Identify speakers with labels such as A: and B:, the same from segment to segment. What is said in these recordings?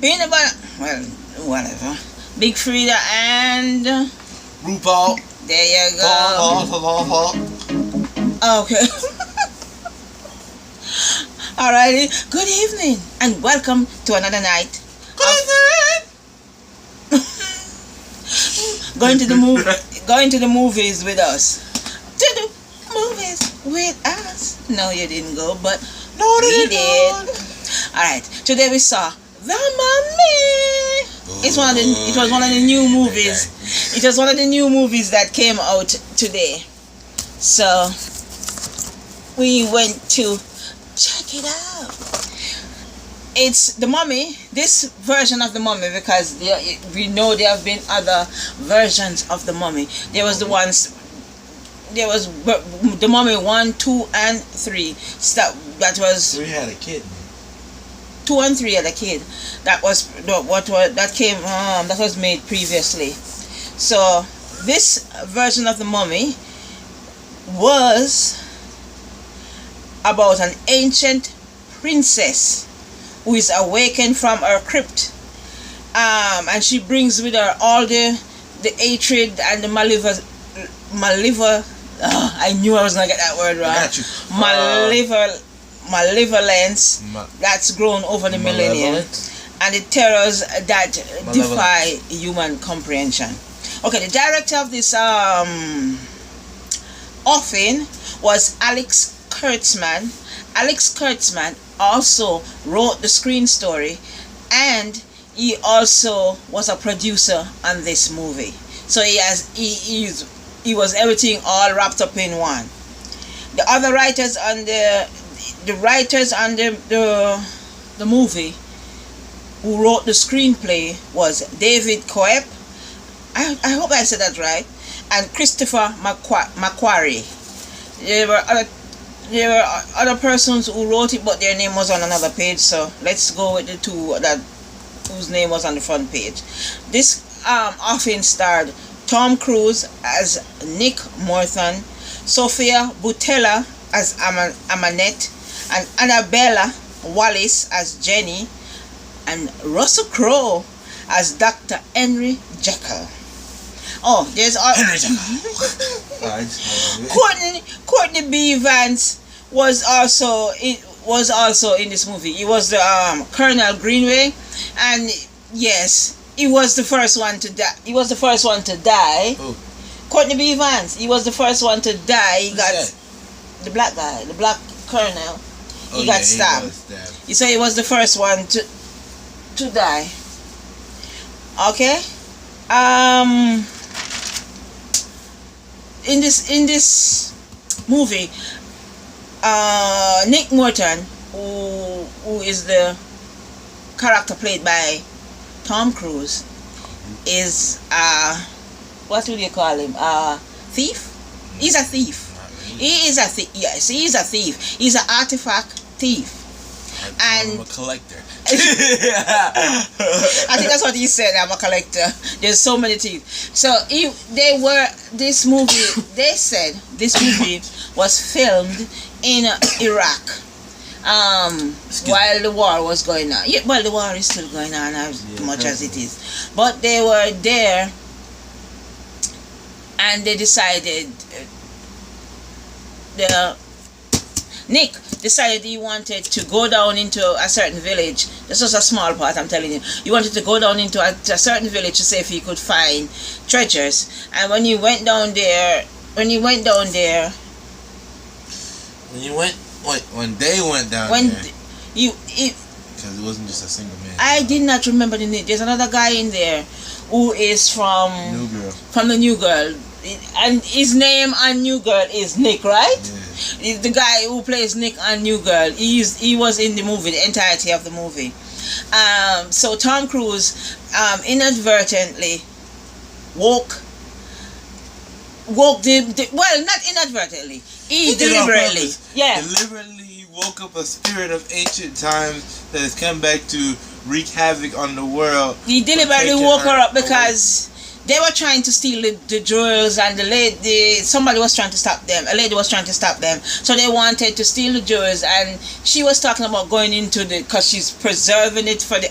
A: Peanut butter. Well, whatever. Big Frida and
B: RuPaul.
A: there you go.
B: Paul.
A: Okay. Alrighty. Good evening and welcome to another night. Going to the movies with us. To the movies with us. No, you didn't go, but
B: No,
A: we did. Alright. Today we saw The Mummy. It was one of the new movies. It was one of the new movies that came out today. So we went to check it out. It's The Mummy, this version of The Mummy, because we know there have been other versions of The Mummy. There was The Mummy 1, 2, and 3. That was
B: 3 had a kid.
A: 2 and 3 had a kid. That was that was made previously. So this version of The Mummy was about an ancient princess who is awakened from her crypt, and she brings with her all the hatred and the I knew I was gonna get that word wrong.
B: I got you.
A: Malevolence that's grown over the millennium, and the terrors that defy human comprehension. Okay, the director of this offing was Alex Kurtzman. Alex Kurtzman also wrote the screen story, and he also was a producer on this movie. So he was everything all wrapped up in one. The other writers on the movie who wrote the screenplay was David Capt. I hope I said that right, and Christopher Macquarie. There were other persons who wrote it, but their name was on another page. So let's go with the two whose name was on the front page. This often starred Tom Cruise as Nick Morton, Sophia Boutella as Amanette, and Annabella Wallis as Jenny, and Russell Crowe as Dr. Henry Jekyll. Oh, there's Courtney B. Vance was also in this movie. He was the Colonel Greenway, and yes, he was the first one to die.
B: Who?
A: Courtney B. Vance. He was the first one to die. He got the black guy, the black colonel. He got stabbed. So he was the first one to die. Okay. In this movie, Nick Morton, who is the character played by Tom Cruise, is what would you call him? Thief? He's a thief. He is a thief. Yes, he is a thief. He's an artifact thief.
B: I'm a collector.
A: I think that's what he said. I'm a collector. There's so many things. So they said this movie was filmed in Iraq while the war was going on. Yeah, well, the war is still going on as much as it is. But they were there, and they decided Nick decided he wanted to go down into a certain village. This was a small part, I'm telling you. He wanted to go down into a certain village to see if he could find treasures. And when they went down there,
B: because it wasn't just a single man.
A: I did not remember the name. There's another guy in there who is from the New Girl, and his name on New Girl is Nick, right?
B: Yeah.
A: The guy who plays Nick on New Girl, he was in the movie, the entirety of the movie. So Tom Cruise inadvertently woke not inadvertently, he deliberately
B: woke up a spirit of ancient times that has come back to wreak havoc on the world.
A: He deliberately woke her up because they were trying to steal the jewels, and somebody was trying to stop them. A lady was trying to stop them, so they wanted to steal the jewels, and she was talking about going into because she's preserving it for the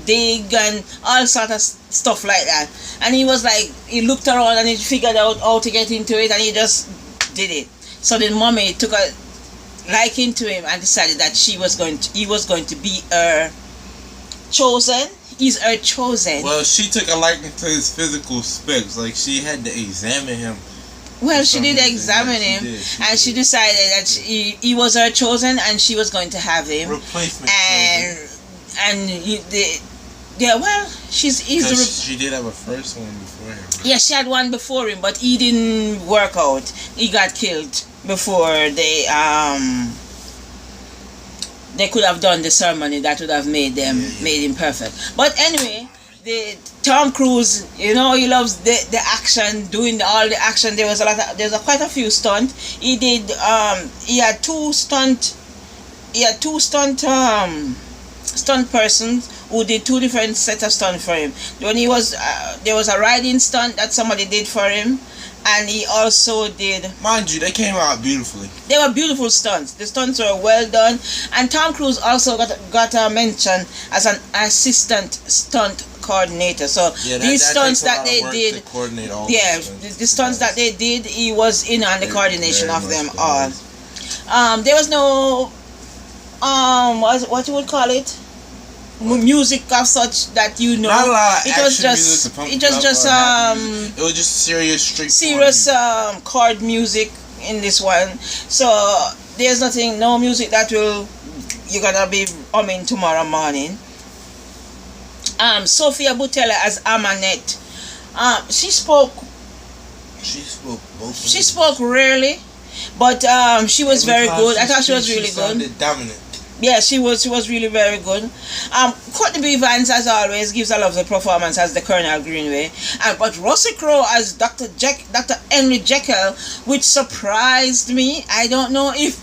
A: dig and all sort of stuff like that. And he was like, he looked around and he figured out how to get into it, and he just did it. So the mommy took a liking to him and decided that he was going to be her chosen. He's her chosen.
B: Well, she took a liking to his physical specs. Like, she had to examine him.
A: Well, she did examine him, and she decided that he was her chosen, and she was going to have him.
B: Replacement.
A: Well,
B: she did have a first one before him.
A: Yeah, she had one before him, but he didn't work out. He got killed before they could have done the ceremony that would have made him perfect. But anyway, Tom Cruise, he loves the action, doing all the action. There's quite a few stunts. He did he had two stunt persons who did two different sets of stunts for him. When he was there was a riding stunt that somebody did for him, and he also did.
B: Mind you, they came out beautifully.
A: They were beautiful stunts. The stunts were well done, and Tom Cruise also got a mention as an assistant stunt coordinator. So these stunts that they did, the stunts that they did, he was in on the coordination of them all. There was no what you would call it, music of such that
B: Not a lot of
A: it was
B: just serious
A: chord music in this one. So there's no music that you're gonna be humming tomorrow morning. Sophia Butella as Amanette. She spoke rarely, but she was very good. I thought she was really good.
B: Dominant.
A: Yeah, she was really very good. Courtney B. Vance, as always, gives a lovely performance as the Colonel Greenway. But Russell Crowe as Dr. Henry Jekyll, which surprised me. I don't know if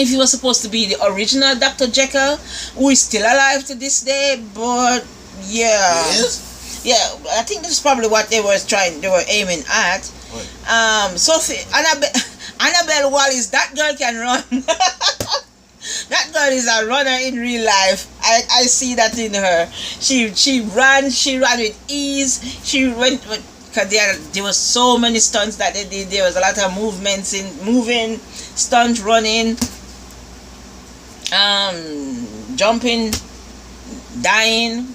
A: he was supposed to be the original Dr. Jekyll, who is still alive to this day, but yeah.
B: Yes?
A: Yeah, I think that's probably what they were aiming at. Sophie, Annabelle Wallis, that girl can run. That girl is a runner in real life. I see that in her. She ran with ease. She went, because there was so many stunts that they did. There was a lot of moving, stunt running, jumping, dying,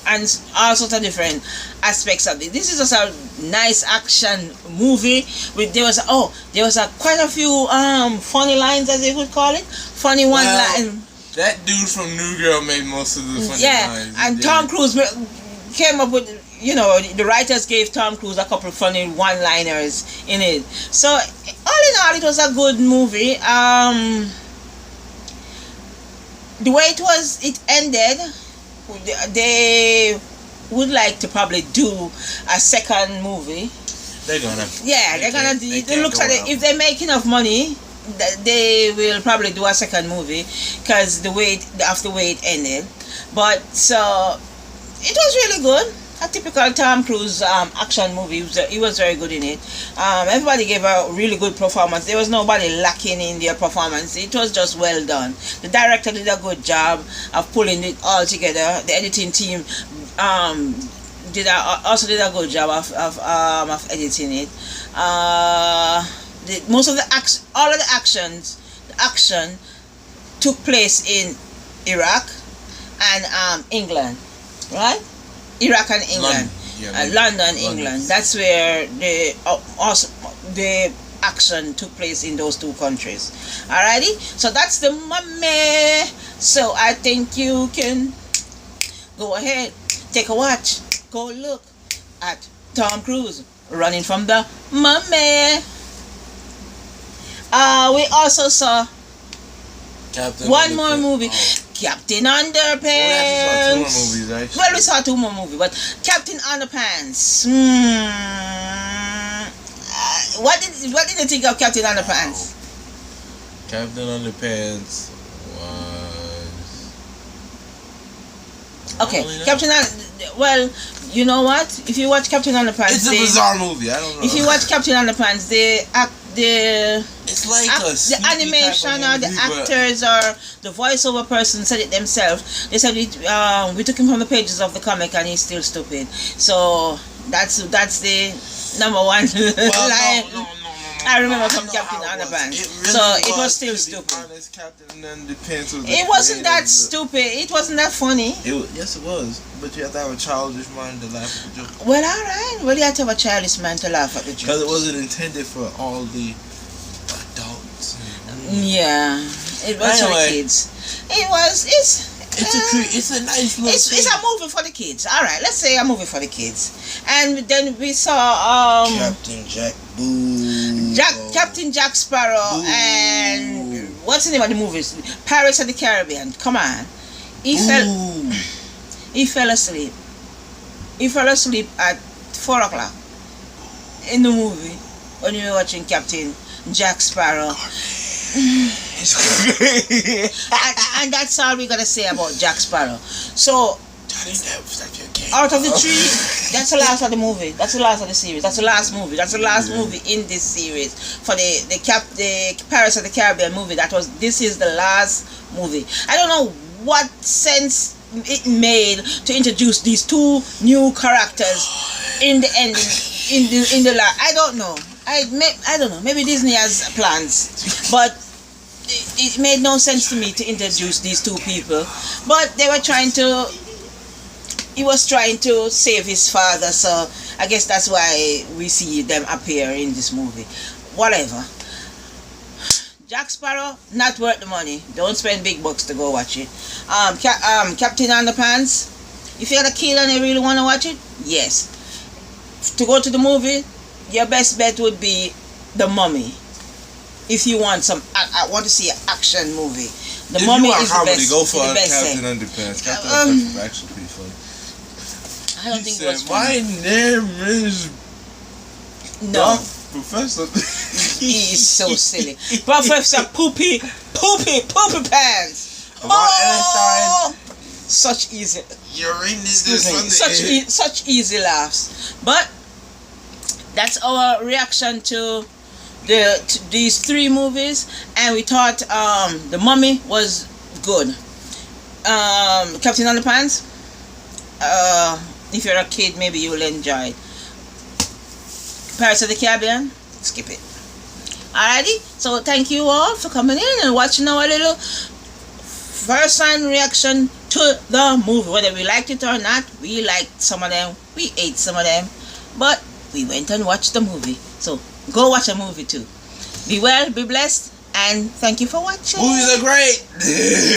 A: and all sorts of different aspects of it. This is just a nice action movie there was quite a few funny lines, as they would call it. Funny one line.
B: That dude from New Girl made most of the funny lines.
A: And Tom Cruise came up with, the writers gave Tom Cruise a couple of funny one-liners in it. So all in all, it was a good movie. The way it ended, they would like to probably do a second movie.
B: They're gonna.
A: Yeah, they're gonna. It looks like if they make enough money, they will probably do a second movie, because the way it ended. But so it was really good. A typical Tom Cruise action movie. He was very good in it. Everybody gave a really good performance. There was nobody lacking in their performance. It was just well done. The director did a good job of pulling it all together. The editing team also did a good job of editing it. Most of the action took place in Iraq and England, right? Iraq and England, London, England. That's where the action took place in those two countries. Alrighty, so that's the mummy. So I think you can go ahead, take a watch, go look at Tom Cruise running from the mummy. We also saw one more movie. Captain Underpants. We saw two more movies, but Captain Underpants. What did you think of Captain Underpants?
B: Captain Underpants was
A: Okay,
B: Only that.
A: Captain. Well, you know what? If you watch Captain Underpants,
B: It's a bizarre movie. I don't know.
A: If you watch Captain Underpants,
B: it's like
A: the animation or the actors or the voiceover person said it themselves. They said we took him from the pages of the comic and he's still stupid. So that's the number one line.
B: No,
A: I remember from Captain Underpants. It was still stupid.
B: Honest, Captain Underpants was
A: it wasn't that stupid. It wasn't that funny.
B: Yes, it was. But you have to have a childish mind to laugh at the joke.
A: Well, alright. Well, you have to have a childish mind to laugh at the joke.
B: Because it wasn't intended for all the adults.
A: Yeah, it was for the kids.
B: It's a nice little
A: it's a movie for the kids. All right, let's say a movie for the kids. And then we saw
B: Captain Jack Boo.
A: Captain Jack Sparrow.
B: Boo.
A: And what's the name of the movies? Pirates of the Caribbean. Come on. He fell asleep. He fell asleep at 4 o'clock in the movie when we were watching Captain Jack Sparrow. and that's all we're gonna say about Jack Sparrow. So out of the 3, that's the last of the movie. That's the last of the series. That's the last movie. That's the last movie in this series for the Pirates of the Caribbean movie. This is the last movie. I don't know what sense it made to introduce these 2 new characters in the end. In the last, I don't know. I don't know. Maybe Disney has plans, but it made no sense to me to introduce these 2 people. But they were he was trying to save his father, so I guess that's why we see them appear in this movie. Whatever. Jack Sparrow, not worth the money. Don't spend big bucks to go watch it. Captain Underpants, if you're a kid and you really want to watch it, yes. To go to the movie, your best bet would be The Mummy. If you want I want to see an action movie. The Mummy is the best.
B: Go for
A: the best
B: Captain
A: thing.
B: Underpants. Captain Underpants is actually pretty funny.
A: I don't think it was
B: my
A: funny.
B: name is
A: No.
B: Professor.
A: He's so silly. Professor Poopy Pants.
B: Oh,
A: such easy.
B: Urine
A: Such easy laughs. But that's our reaction to these 3 movies, and we thought The Mummy was good. Captain Underpants, if you're a kid, maybe you'll enjoy it. Pirates of the Caribbean, skip it. Alrighty, so thank you all for coming in and watching our little first-hand reaction to the movie. Whether we liked it or not, we liked some of them, we ate some of them, but we went and watched the movie. So go watch a movie too. Be well, be blessed, and thank you for watching.
B: Movies are great.